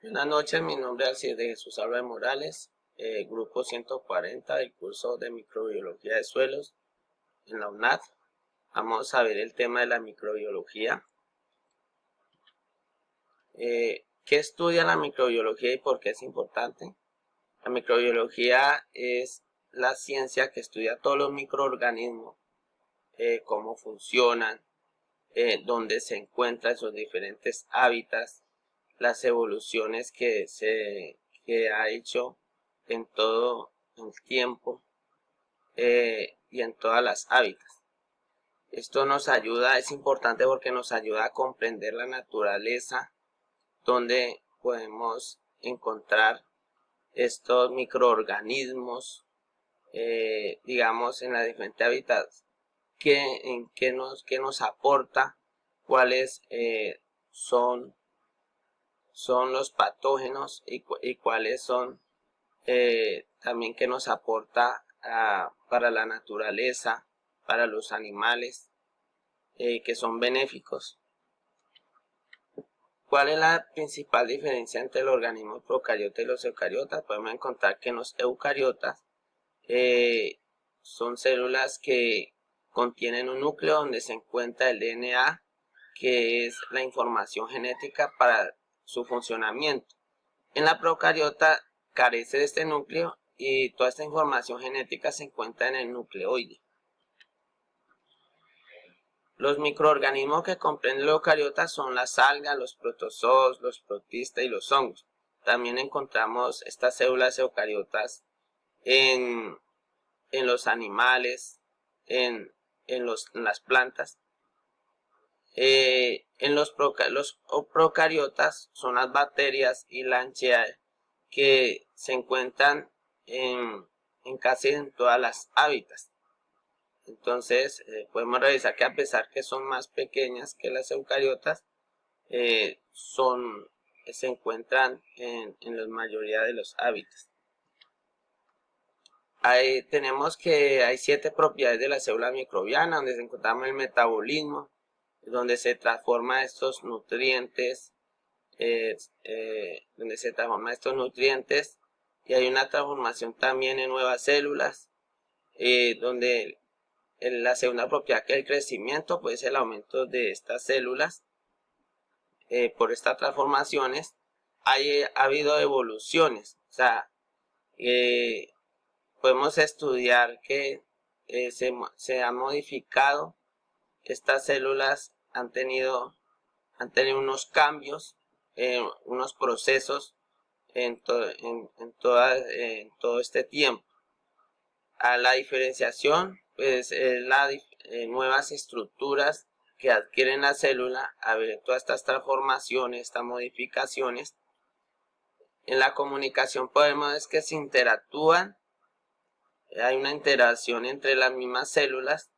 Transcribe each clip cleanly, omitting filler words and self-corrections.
Buenas noches, mi nombre es Alcides de Jesús Álvarez Morales, grupo 140 del curso de microbiología de suelos en la UNAD. Vamos a ver el tema de la microbiología. ¿Qué estudia la microbiología y por qué es importante? La microbiología es la ciencia que estudia todos los microorganismos, cómo funcionan, dónde se encuentran sus diferentes hábitats, las evoluciones que ha hecho en todo el tiempo y en todas las hábitats. Esto nos ayuda, es importante porque nos ayuda a comprender la naturaleza, donde podemos encontrar estos microorganismos, digamos, en las diferentes hábitats, qué nos aporta, cuáles son los patógenos y cuáles son también que nos aporta para la naturaleza, para los animales, que son benéficos. ¿Cuál es la principal diferencia entre el organismo procariota y los eucariotas? Podemos encontrar que en los eucariotas son células que contienen un núcleo donde se encuentra el DNA, que es la información genética para su funcionamiento. En la procariota carece de este núcleo y toda esta información genética se encuentra en el nucleoide. Los microorganismos que comprenden los eucariotas son las algas, los protozoos, los protistas y los hongos. También encontramos estas células eucariotas en los animales, en las plantas. En los procariotas son las bacterias y la archaea que se encuentran en casi en todas las hábitats. Entonces podemos revisar que a pesar que son más pequeñas que las eucariotas, se encuentran en la mayoría de los hábitats. Tenemos que hay 7 propiedades de la célula microbiana, donde se encontramos el metabolismo, donde se transforman estos nutrientes, y hay una transformación también en nuevas células, donde la segunda propiedad, que es el crecimiento, pues el aumento de estas células por estas transformaciones. Ha habido evoluciones, o sea, podemos estudiar que se han modificado estas células, han tenido unos cambios, unos procesos en todo este tiempo. A la diferenciación, pues es nuevas estructuras que adquieren la célula a ver todas estas transformaciones, estas modificaciones. En la comunicación podemos ver que se interactúan, hay una interacción entre las mismas células,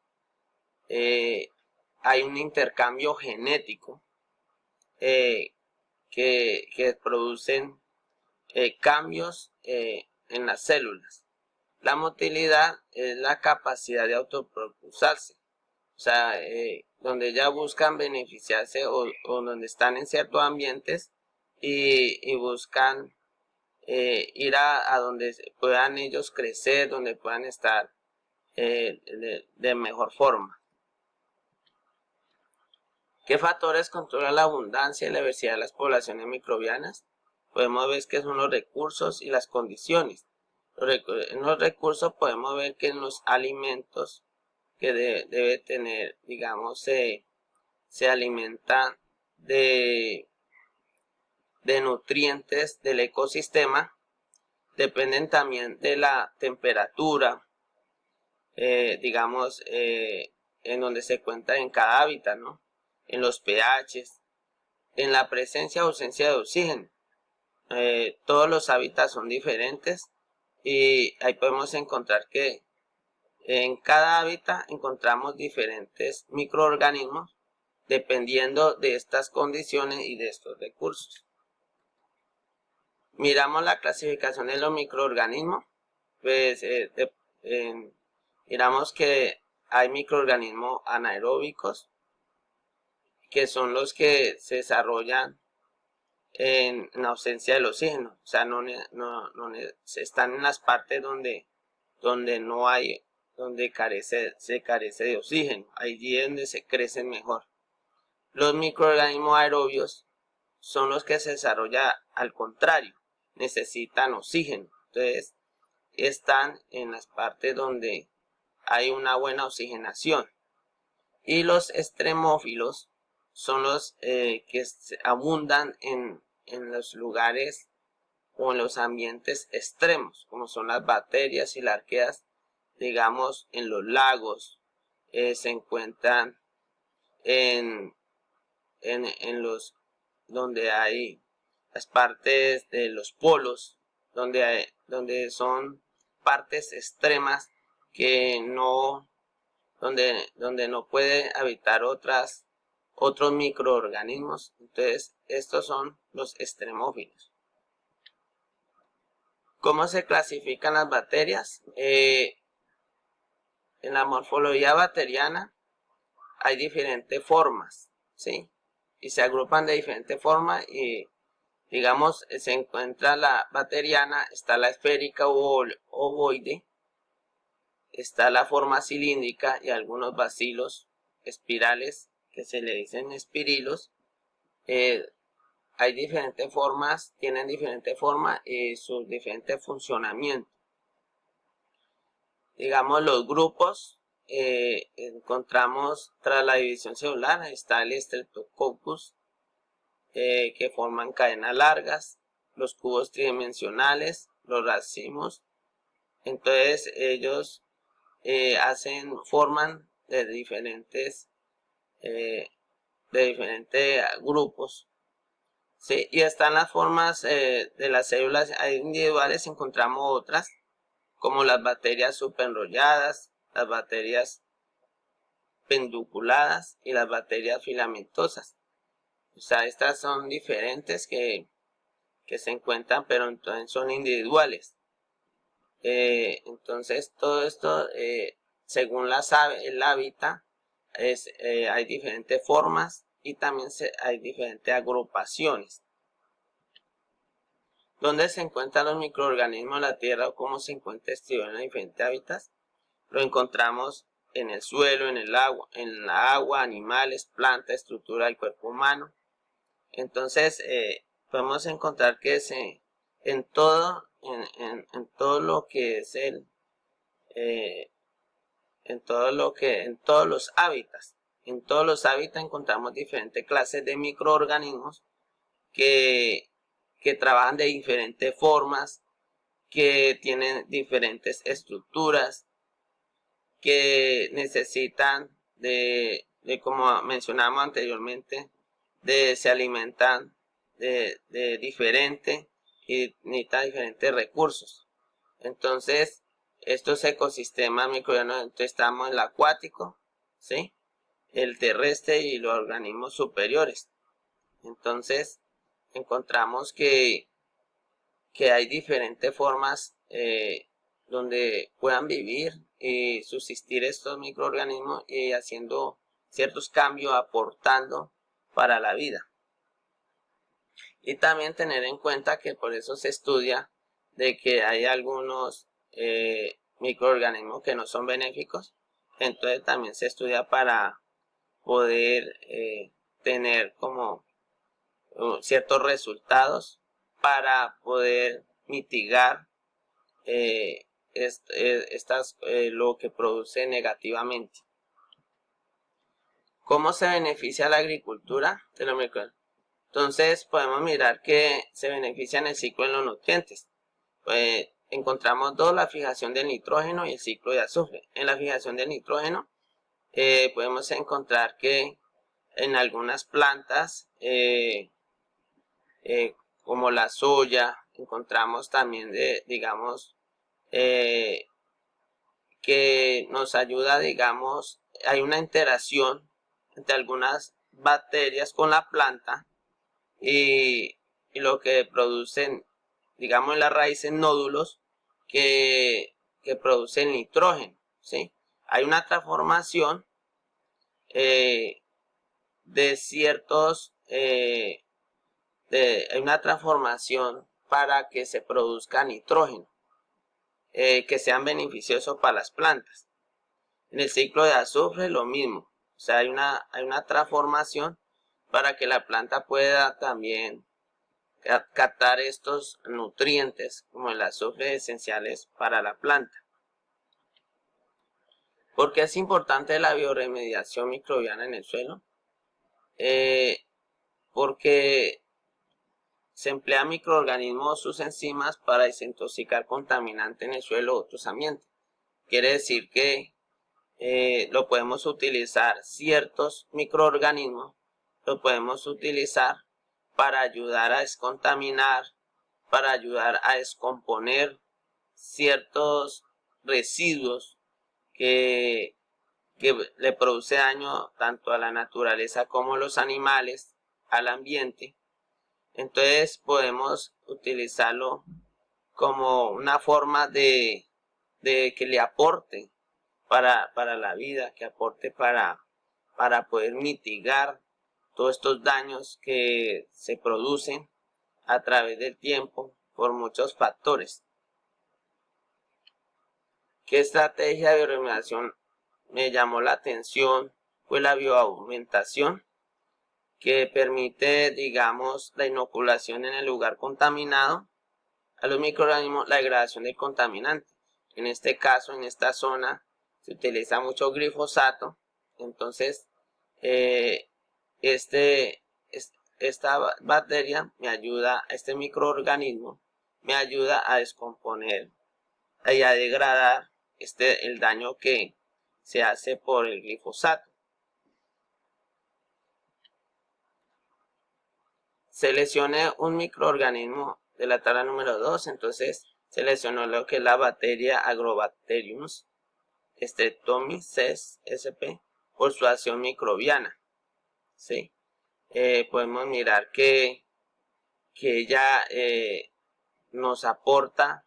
hay un intercambio genético que producen cambios en las células. La motilidad es la capacidad de autopropulsarse, o sea, donde ellas buscan beneficiarse o donde están en ciertos ambientes y buscan ir a donde puedan ellos crecer, donde puedan estar de mejor forma. ¿Qué factores controlan la abundancia y la diversidad de las poblaciones microbianas? Podemos ver que son los recursos y las condiciones. En los recursos podemos ver que en los alimentos que debe tener, digamos, se alimenta de nutrientes del ecosistema, dependen también de la temperatura, digamos, en donde se encuentra en cada hábitat, ¿no? En los pHs, en la presencia o ausencia de oxígeno. Todos los hábitats son diferentes y ahí podemos encontrar que en cada hábitat encontramos diferentes microorganismos dependiendo de estas condiciones y de estos recursos. Miramos la clasificación de los microorganismos, pues miramos que hay microorganismos anaeróbicos, que son los que se desarrollan en ausencia del oxígeno. O sea, están en las partes donde no hay, donde se carece de oxígeno. Allí es donde se crecen mejor. Los microorganismos aerobios son los que se desarrollan al contrario, necesitan oxígeno. Entonces, están en las partes donde hay una buena oxigenación. Y los extremófilos son los que abundan en los lugares o en los ambientes extremos, como son las bacterias y las arqueas, digamos en los lagos, se encuentran en los donde hay las partes de los polos, donde son partes extremas que donde no puede habitar otros microorganismos. Entonces, estos son los extremófilos. ¿Cómo se clasifican las bacterias? En la morfología bacteriana hay diferentes formas, ¿sí? Y se agrupan de diferentes formas y, digamos, se encuentra la bacteriana, está la esférica o ovoide, está la forma cilíndrica y algunos bacilos espirales que se le dicen espirilos. Hay diferentes formas, tienen diferentes formas y sus diferentes funcionamientos. Digamos, los grupos encontramos tras la división celular, está el Streptococcus, que forman cadenas largas, los cubos tridimensionales, los racimos. Entonces ellos forman de diferentes grupos, ¿sí? Y están las formas de las células individuales, encontramos otras como las bacterias superenrolladas, las bacterias pedunculadas y las bacterias filamentosas. O sea, estas son diferentes que se encuentran, pero entonces son individuales. Entonces todo esto, según el hábitat, hay diferentes formas y también hay diferentes agrupaciones. ¿Dónde se encuentran los microorganismos en la tierra o cómo se encuentra distribuido en los diferentes hábitats? Lo encontramos en el suelo, en la agua, animales, plantas, estructura del cuerpo humano. Entonces, podemos encontrar que en todo lo que es en todos los hábitats encontramos diferentes clases de microorganismos que trabajan de diferentes formas, que tienen diferentes estructuras, que necesitan como mencionamos anteriormente, se alimentan de diferente y necesitan diferentes recursos. Entonces, estos ecosistemas microbianos, estamos en el acuático, ¿sí?, el terrestre y los organismos superiores. Entonces, encontramos que hay diferentes formas donde puedan vivir y subsistir estos microorganismos y haciendo ciertos cambios, aportando para la vida. Y también tener en cuenta que por eso se estudia de que hay algunos microorganismos que no son benéficos. Entonces también se estudia para poder tener como ciertos resultados para poder mitigar lo que produce negativamente. ¿Cómo se beneficia la agricultura de los microorganismos? Entonces podemos mirar que se beneficia en el ciclo de los nutrientes. Encontramos la fijación del nitrógeno y el ciclo de azufre. En la fijación del nitrógeno podemos encontrar que en algunas plantas como la soya, encontramos también digamos que nos ayuda, digamos, hay una interacción entre algunas bacterias con la planta y lo que producen, digamos, en las raíces nódulos que producen nitrógeno, ¿sí? Hay una transformación de ciertos hay una transformación para que se produzca nitrógeno, que sean beneficiosos para las plantas. En el ciclo de azufre lo mismo, o sea, hay una transformación para que la planta pueda también captar estos nutrientes como el azufre esenciales para la planta. ¿Por qué es importante la bioremediación microbiana en el suelo? Porque se emplean microorganismos, sus enzimas, para desintoxicar contaminantes en el suelo u otros ambientes. Quiere decir que lo podemos utilizar, ciertos microorganismos, lo podemos utilizar para ayudar a descontaminar, para ayudar a descomponer ciertos residuos que le produce daño tanto a la naturaleza como a los animales, al ambiente. Entonces podemos utilizarlo como una forma de que le aporte para la vida, que aporte para poder mitigar todos estos daños que se producen a través del tiempo por muchos factores. ¿Qué estrategia de bioremediación me llamó la atención? Fue la bioaumentación, que permite, digamos, la inoculación en el lugar contaminado a los microorganismos, la degradación del contaminante. En este caso, en esta zona, se utiliza mucho glifosato. Entonces, esta bacteria me ayuda, este microorganismo me ayuda a descomponer y a degradar el daño que se hace por el glifosato. Seleccioné un microorganismo de la tabla número 2, entonces seleccionó lo que es la bacteria Agrobacterium streptomyces sp por su acción microbiana. ¿Sí? Podemos mirar que ella nos aporta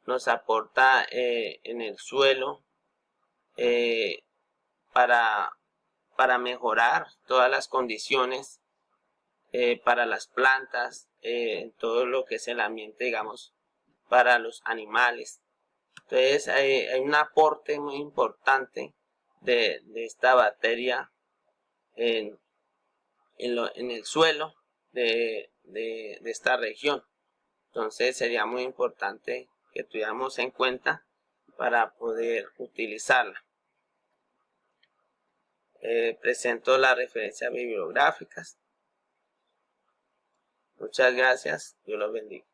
en el suelo para mejorar todas las condiciones para las plantas, todo lo que es el ambiente, digamos, para los animales. Entonces hay un aporte muy importante de esta bacteria en el suelo de esta región. Entonces sería muy importante que tuviéramos en cuenta para poder utilizarla. Presento las referencias bibliográficas. Muchas gracias. Dios los bendiga.